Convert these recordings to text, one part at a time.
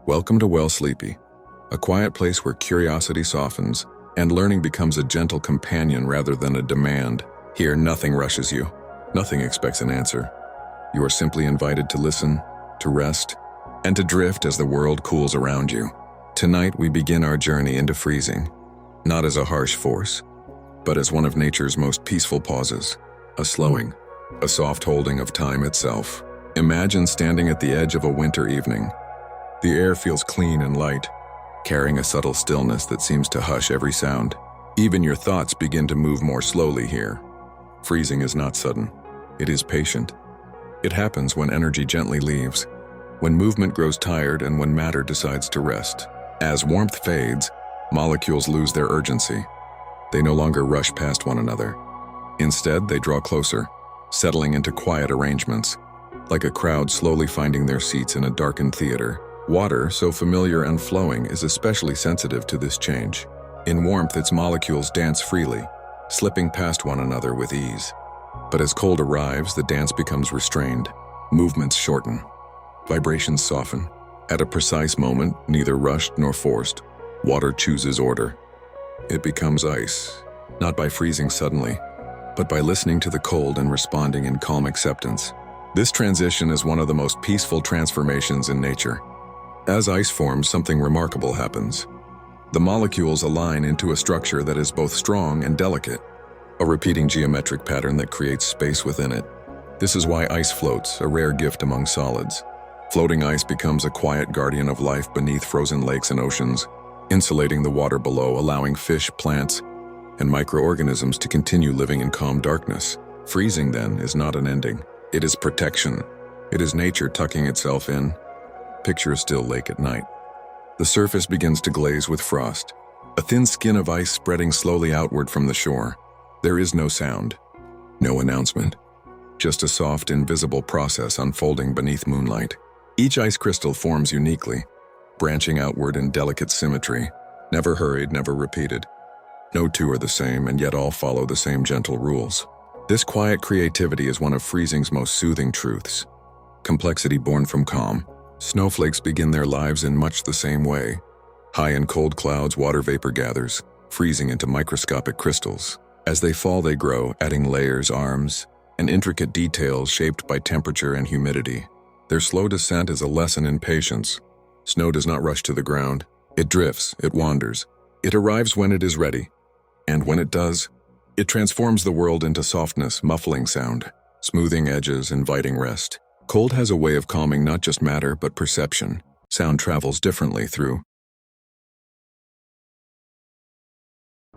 Welcome to Well Sleepy, a quiet place where curiosity softens and learning becomes a gentle companion rather than a demand. Here, nothing rushes you. Nothing expects an answer. You are simply invited to listen, to rest, and to drift as the world cools around you. Tonight, we begin our journey into freezing, not as a harsh force, but as one of nature's most peaceful pauses, a slowing, a soft holding of time itself. Imagine standing at the edge of a winter evening. The air feels clean and light, carrying a subtle stillness that seems to hush every sound. Even your thoughts begin to move more slowly here. Freezing is not sudden. It is patient. It happens when energy gently leaves, when movement grows tired, and when matter decides to rest. As warmth fades, molecules lose their urgency. They no longer rush past one another. Instead, they draw closer, settling into quiet arrangements, like a crowd slowly finding their seats in a darkened theater. Water, so familiar and flowing, is especially sensitive to this change. In warmth, its molecules dance freely, slipping past one another with ease. But as cold arrives, the dance becomes restrained. Movements shorten. Vibrations soften. At a precise moment, neither rushed nor forced, water chooses order. It becomes ice, not by freezing suddenly, but by listening to the cold and responding in calm acceptance. This transition is one of the most peaceful transformations in nature. As ice forms, something remarkable happens. The molecules align into a structure that is both strong and delicate, a repeating geometric pattern that creates space within it. This is why ice floats, a rare gift among solids. Floating ice becomes a quiet guardian of life beneath frozen lakes and oceans, insulating the water below, allowing fish, plants, and microorganisms to continue living in calm darkness. Freezing, then, is not an ending. It is protection. It is nature tucking itself in. Picture a still lake at night. The surface begins to glaze with frost, a thin skin of ice spreading slowly outward from the shore. There is no sound, no announcement, just a soft, invisible process unfolding beneath moonlight. Each ice crystal forms uniquely, branching outward in delicate symmetry, never hurried, never repeated. No two are the same, and yet all follow the same gentle rules. This quiet creativity is one of freezing's most soothing truths. Complexity born from calm. Snowflakes begin their lives in much the same way. High in cold clouds, water vapor gathers, freezing into microscopic crystals. As they fall, they grow, adding layers, arms, and intricate details shaped by temperature and humidity. Their slow descent is a lesson in patience. Snow does not rush to the ground. It drifts, it wanders. It arrives when it is ready. And when it does, it transforms the world into softness, muffling sound, smoothing edges, inviting rest. Cold has a way of calming not just matter, but perception. Sound travels differently through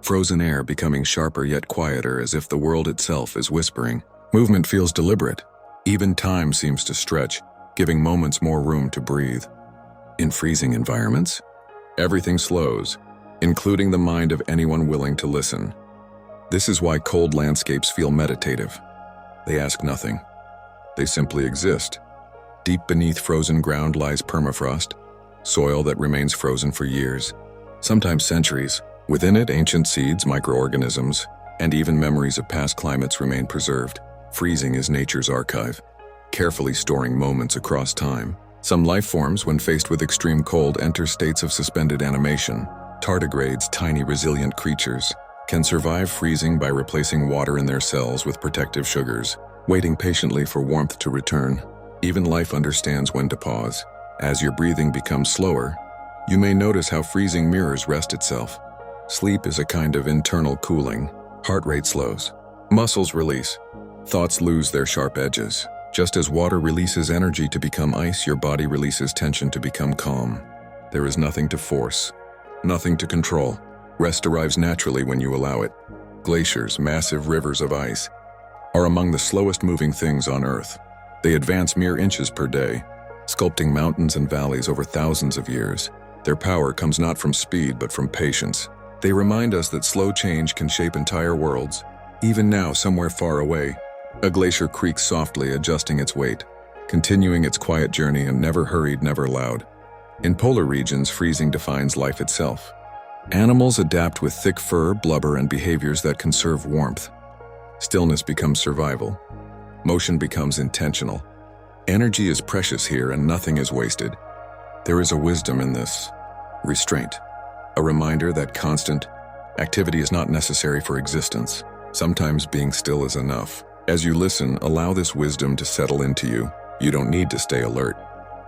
frozen air, becoming sharper yet quieter, as if the world itself is whispering. Movement feels deliberate. Even time seems to stretch, giving moments more room to breathe. In freezing environments, everything slows, including the mind of anyone willing to listen. This is why cold landscapes feel meditative. They ask nothing. They simply exist. Deep beneath frozen ground lies permafrost, soil that remains frozen for years, sometimes centuries. Within it, ancient seeds, microorganisms, and even memories of past climates remain preserved. Freezing is nature's archive, carefully storing moments across time. Some life forms, when faced with extreme cold, enter states of suspended animation. Tardigrades, tiny resilient creatures, can survive freezing by replacing water in their cells with protective sugars, waiting patiently for warmth to return. Even life understands when to pause. As your breathing becomes slower, you may notice how freezing mirrors rest itself. Sleep is a kind of internal cooling. Heart rate slows. Muscles release. Thoughts lose their sharp edges. Just as water releases energy to become ice, your body releases tension to become calm. There is nothing to force, nothing to control. Rest arrives naturally when you allow it. Glaciers, massive rivers of ice, are among the slowest moving things on Earth. They advance mere inches per day, sculpting mountains and valleys over thousands of years. Their power comes not from speed, but from patience. They remind us that slow change can shape entire worlds. Even now, somewhere far away, a glacier creaks softly, adjusting its weight, continuing its quiet journey, and never hurried, never loud. In polar regions, freezing defines life itself. Animals adapt with thick fur, blubber, and behaviors that conserve warmth. Stillness becomes survival. Motion becomes intentional. Energy is precious here, and nothing is wasted. There is a wisdom in this restraint, a reminder that constant activity is not necessary for existence. Sometimes being still is enough. As you listen, allow this wisdom to settle into you. You don't need to stay alert.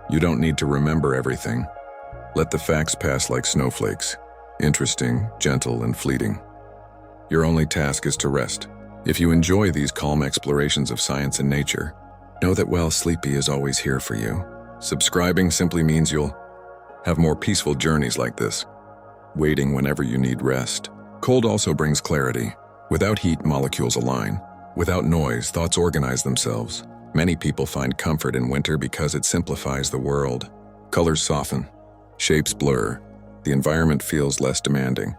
You don't need to remember everything. Let the facts pass like snowflakes, interesting, gentle, and fleeting. Your only task is to rest. If you enjoy these calm explorations of science and nature, know that while Sleepy is always here for you, subscribing simply means you'll have more peaceful journeys like this, waiting whenever you need rest. Cold also brings clarity. Without heat, molecules align. Without noise, thoughts organize themselves. Many people find comfort in winter because it simplifies the world. Colors soften, shapes blur, the environment feels less demanding.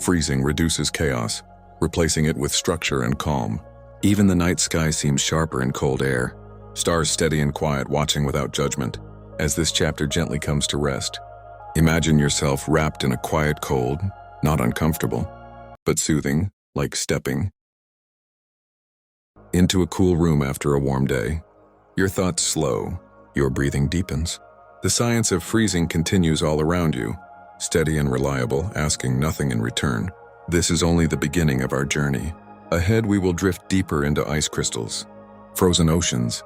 Freezing reduces chaos, replacing it with structure and calm. Even the night sky seems sharper in cold air. Stars steady and quiet, watching without judgment. As this chapter gently comes to rest, imagine yourself wrapped in a quiet cold, not uncomfortable, but soothing, like stepping into a cool room after a warm day. Your thoughts slow, your breathing deepens. The science of freezing continues all around you, steady and reliable, asking nothing in return. This is only the beginning of our journey. Ahead we will drift deeper into ice crystals, frozen oceans,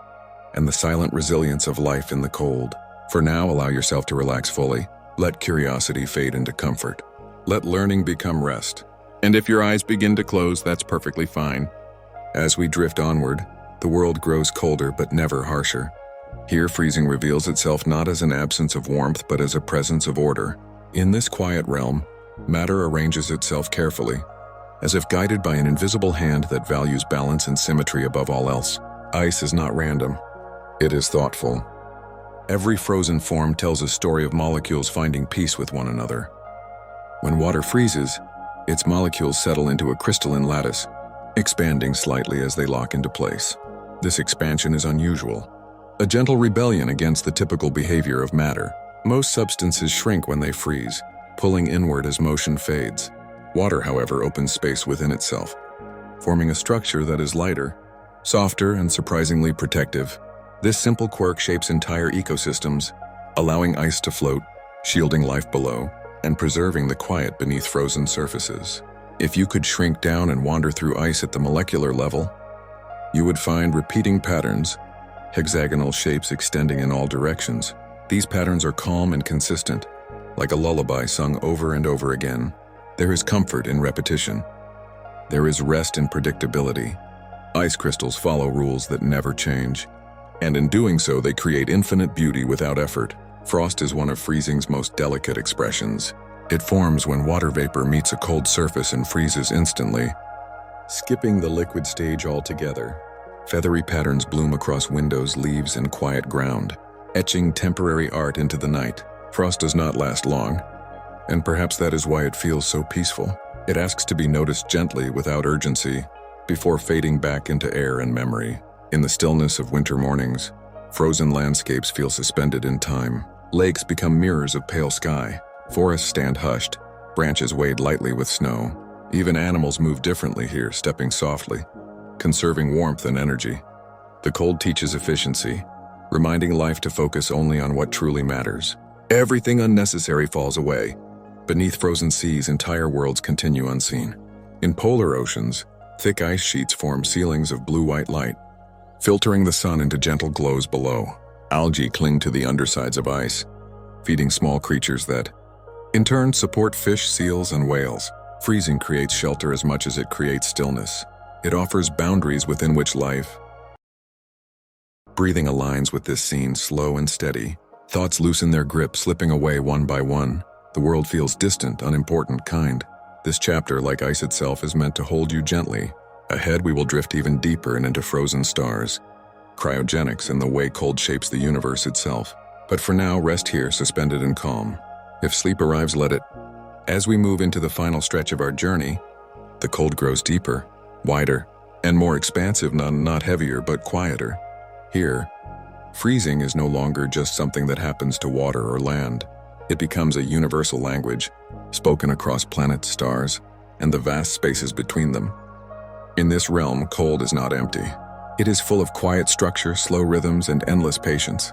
and the silent resilience of life in the cold. For now, allow yourself to relax fully. Let curiosity fade into comfort. Let learning become rest. And if your eyes begin to close, that's perfectly fine. As we drift onward, the world grows colder but never harsher. Here, freezing reveals itself not as an absence of warmth but as a presence of order. In this quiet realm, matter arranges itself carefully, as if guided by an invisible hand that values balance and symmetry above all else. Ice is not random. It is thoughtful. Every frozen form tells a story of molecules finding peace with one another. When water freezes, its molecules settle into a crystalline lattice, expanding slightly as they lock into place. This expansion is unusual, a gentle rebellion against the typical behavior of matter. Most substances shrink when they freeze, pulling inward as motion fades. Water, however, opens space within itself, forming a structure that is lighter, softer, and surprisingly protective. This simple quirk shapes entire ecosystems, allowing ice to float, shielding life below, and preserving the quiet beneath frozen surfaces. If you could shrink down and wander through ice at the molecular level, you would find repeating patterns, hexagonal shapes extending in all directions. These patterns are calm and consistent, like a lullaby sung over and over again. There is comfort in repetition. There is rest in predictability. Ice crystals follow rules that never change, and in doing so, they create infinite beauty without effort. Frost is one of freezing's most delicate expressions. It forms when water vapor meets a cold surface and freezes instantly. Skipping the liquid stage altogether, feathery patterns bloom across windows, leaves, and quiet ground, etching temporary art into the night. Frost does not last long, and perhaps that is why it feels so peaceful. It asks to be noticed gently without urgency, before fading back into air and memory. In the stillness of winter mornings, frozen landscapes feel suspended in time. Lakes become mirrors of pale sky. Forests stand hushed, branches weighed lightly with snow. Even animals move differently here, stepping softly, conserving warmth and energy. The cold teaches efficiency, reminding life to focus only on what truly matters. Everything unnecessary falls away. Beneath frozen seas, entire worlds continue unseen. In polar oceans, thick ice sheets form ceilings of blue-white light, filtering the sun into gentle glows below. Algae cling to the undersides of ice, feeding small creatures that, in turn, support fish, seals, and whales. Freezing creates shelter as much as it creates stillness. It offers boundaries within which life. Breathing aligns with this scene, slow and steady. Thoughts loosen their grip, slipping away one by one. The world feels distant, unimportant, kind. This chapter, like ice itself, is meant to hold you gently. Ahead, we will drift even deeper and into frozen stars, cryogenics, and the way cold shapes the universe itself. But for now, rest here, suspended in calm. If sleep arrives, let it. As we move into the final stretch of our journey, the cold grows deeper, wider, and more expansive, not heavier, but quieter. Here, freezing is no longer just something that happens to water or land. It becomes a universal language, spoken across planets, stars, and the vast spaces between them. In this realm, cold is not empty. It is full of quiet structure, slow rhythms, and endless patience.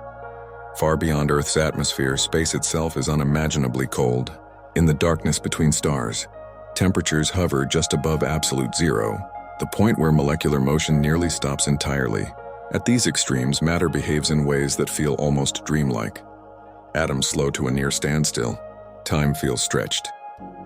Far beyond Earth's atmosphere, space itself is unimaginably cold. In the darkness between stars, temperatures hover just above absolute zero, the point where molecular motion nearly stops entirely. At these extremes, matter behaves in ways that feel almost dreamlike. Atoms slow to a near standstill. Time feels stretched.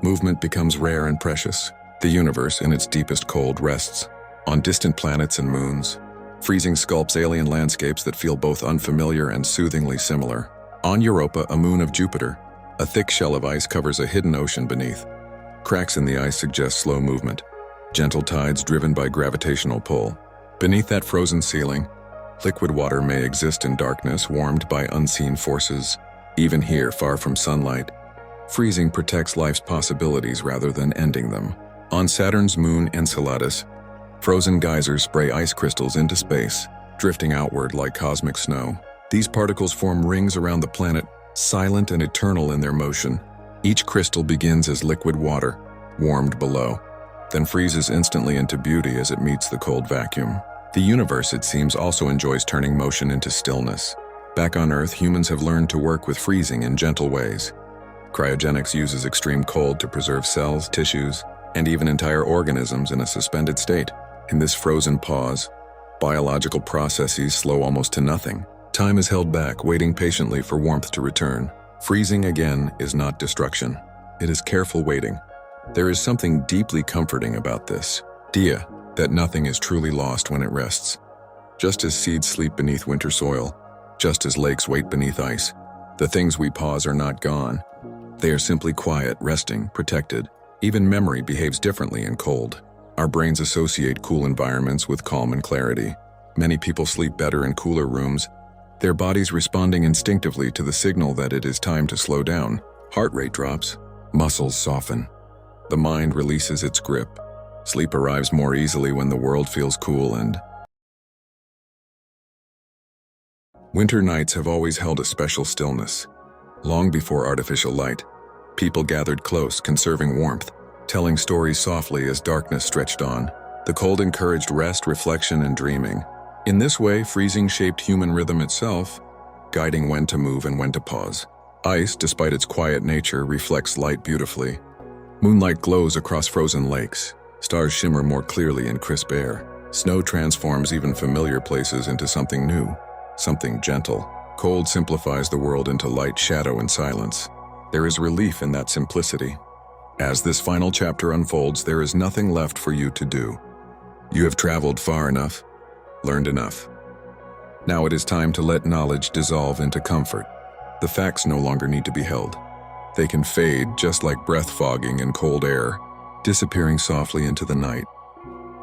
Movement becomes rare and precious. The universe, in its deepest cold, rests on distant planets and moons. Freezing sculpts alien landscapes that feel both unfamiliar and soothingly similar. On Europa, a moon of Jupiter, a thick shell of ice covers a hidden ocean beneath. Cracks in the ice suggest slow movement, gentle tides driven by gravitational pull. Beneath that frozen ceiling, liquid water may exist in darkness, warmed by unseen forces. Even here, far from sunlight, freezing protects life's possibilities rather than ending them. On Saturn's moon Enceladus, frozen geysers spray ice crystals into space, drifting outward like cosmic snow. These particles form rings around the planet, silent and eternal in their motion. Each crystal begins as liquid water, warmed below, then freezes instantly into beauty as it meets the cold vacuum. The universe, it seems, also enjoys turning motion into stillness. Back on Earth, humans have learned to work with freezing in gentle ways. Cryogenics uses extreme cold to preserve cells, tissues, and even entire organisms in a suspended state. In this frozen pause, biological processes slow almost to nothing. Time is held back, waiting patiently for warmth to return. Freezing, again, is not destruction. It is careful waiting. There is something deeply comforting about this idea that nothing is truly lost when it rests. Just as seeds sleep beneath winter soil, just as lakes wait beneath ice, the things we pause are not gone. They are simply quiet, resting, protected. Even memory behaves differently in cold. Our brains associate cool environments with calm and clarity. Many people sleep better in cooler rooms, their bodies responding instinctively to the signal that it is time to slow down. Heart rate drops, muscles soften. The mind releases its grip. Sleep arrives more easily when the world feels cool and winter nights have always held a special stillness. Long before artificial light, people gathered close, conserving warmth, telling stories softly as darkness stretched on. The cold encouraged rest, reflection, and dreaming. In this way, freezing shaped human rhythm itself, guiding when to move and when to pause. Ice, despite its quiet nature, reflects light beautifully. Moonlight glows across frozen lakes. Stars shimmer more clearly in crisp air. Snow transforms even familiar places into something new, something gentle. Cold simplifies the world into light, shadow, and silence. There is relief in that simplicity. As this final chapter unfolds, there is nothing left for you to do. You have traveled far enough, learned enough. Now it is time to let knowledge dissolve into comfort. The facts no longer need to be held. They can fade just like breath fogging in cold air, disappearing softly into the night.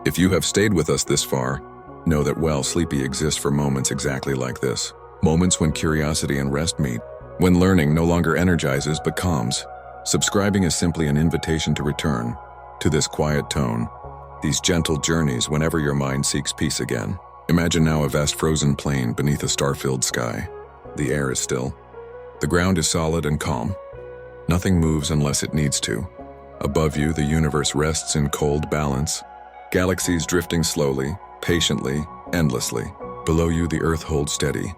If you have stayed with us this far, know that sleepy exists for moments exactly like this. Moments when curiosity and rest meet, when learning no longer energizes but calms. Subscribing is simply an invitation to return to this quiet tone, these gentle journeys whenever your mind seeks peace again. Imagine now a vast frozen plain beneath a star-filled sky. The air is still. The ground is solid and calm. Nothing moves unless it needs to. Above you, the universe rests in cold balance. Galaxies drifting slowly, patiently, endlessly. Below you, the earth holds steady,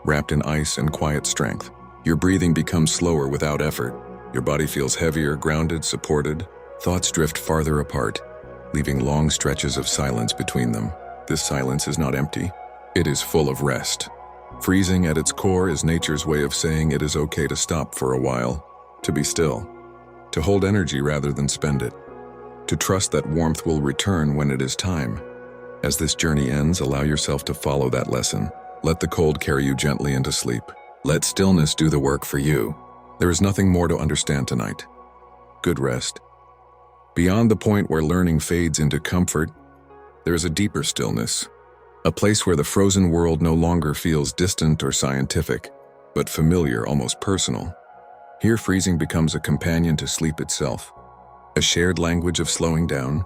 wrapped in ice and quiet strength. Your breathing becomes slower without effort. Your body feels heavier, grounded, supported. Thoughts drift farther apart, leaving long stretches of silence between them. This silence is not empty. It is full of rest. Freezing at its core is nature's way of saying it is okay to stop for a while, to be still, to hold energy rather than spend it, to trust that warmth will return when it is time. As this journey ends, allow yourself to follow that lesson. Let the cold carry you gently into sleep. Let stillness do the work for you. There is nothing more to understand tonight. Good rest. Beyond the point where learning fades into comfort, there is a deeper stillness, a place where the frozen world no longer feels distant or scientific, but familiar, almost personal. Here, freezing becomes a companion to sleep itself, a shared language of slowing down,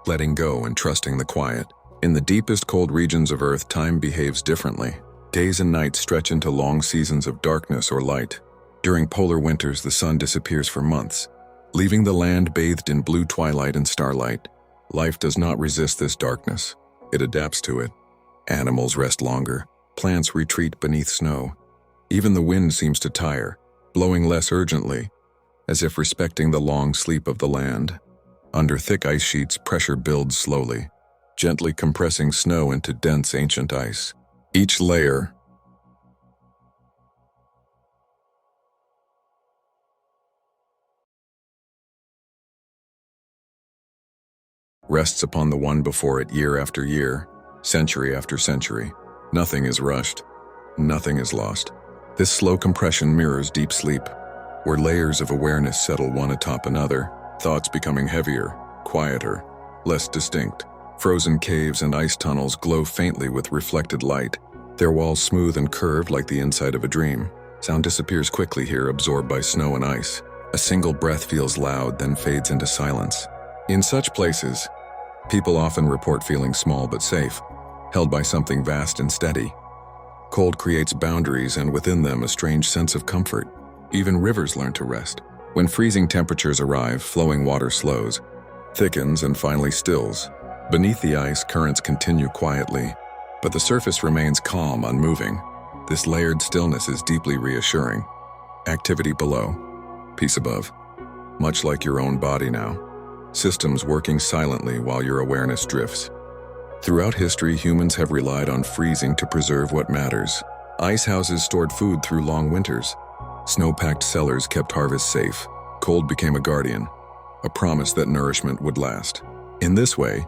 letting go, and trusting the quiet. In the deepest cold regions of Earth, time behaves differently. Days and nights stretch into long seasons of darkness or light. During polar winters, the sun disappears for months, leaving the land bathed in blue twilight and starlight. Life does not resist this darkness. It adapts to it. Animals rest longer. Plants retreat beneath snow. Even the wind seems to tire, blowing less urgently, as if respecting the long sleep of the land. Under thick ice sheets, pressure builds slowly, gently compressing snow into dense ancient ice. Each layer rests upon the one before it year after year, century after century. Nothing is rushed. Nothing is lost. This slow compression mirrors deep sleep, where layers of awareness settle one atop another, thoughts becoming heavier, quieter, less distinct. Frozen caves and ice tunnels glow faintly with reflected light, their walls smooth and curved like the inside of a dream. Sound disappears quickly here, absorbed by snow and ice. A single breath feels loud, then fades into silence. In such places, people often report feeling small but safe, held by something vast and steady. Cold creates boundaries, and within them a strange sense of comfort. Even rivers learn to rest. When freezing temperatures arrive, flowing water slows, thickens, and finally stills. Beneath the ice, currents continue quietly, but the surface remains calm, unmoving. This layered stillness is deeply reassuring. Activity below, peace above. Much like your own body now. Systems working silently while your awareness drifts. Throughout history, humans have relied on freezing to preserve what matters. Ice houses stored food through long winters. Snow-packed cellars kept harvests safe. Cold became a guardian, a promise that nourishment would last. In this way,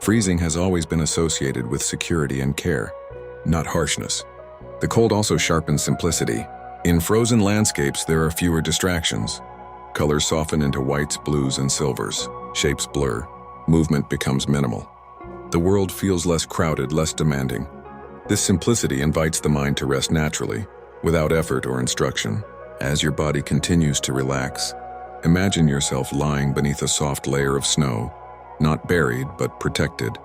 freezing has always been associated with security and care, not harshness. The cold also sharpens simplicity. In frozen landscapes, there are fewer distractions. Colors soften into whites, blues, and silvers. Shapes blur. Movement becomes minimal. The world feels less crowded, less demanding. This simplicity invites the mind to rest naturally, without effort or instruction. As your body continues to relax, imagine yourself lying beneath a soft layer of snow, not buried, but protected.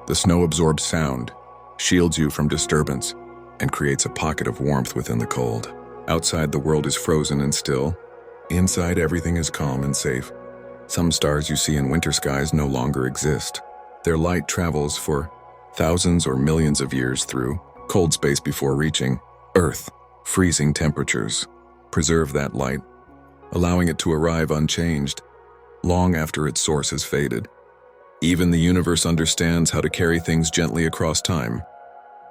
The snow absorbs sound, shields you from disturbance, and creates a pocket of warmth within the cold. Outside, the world is frozen and still. Inside, everything is calm and safe. Some stars you see in winter skies no longer exist. Their light travels for thousands or millions of years through cold space before reaching Earth. Freezing temperatures preserve that light, allowing it to arrive unchanged, long after its source has faded. Even the universe understands how to carry things gently across time.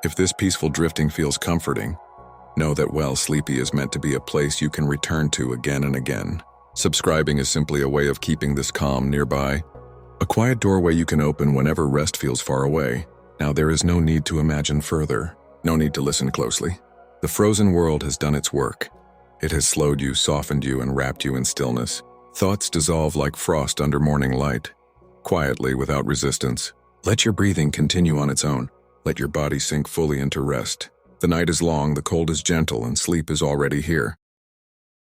If this peaceful drifting feels comforting, know that Sleepy is meant to be a place you can return to again and again. Subscribing is simply a way of keeping this calm nearby. A quiet doorway you can open whenever rest feels far away. Now there is no need to imagine further, no need to listen closely. The frozen world has done its work. It has slowed you, softened you, and wrapped you in stillness. Thoughts dissolve like frost under morning light, quietly, without resistance. Let your breathing continue on its own. Let your body sink fully into rest. The night is long, the cold is gentle, and sleep is already here.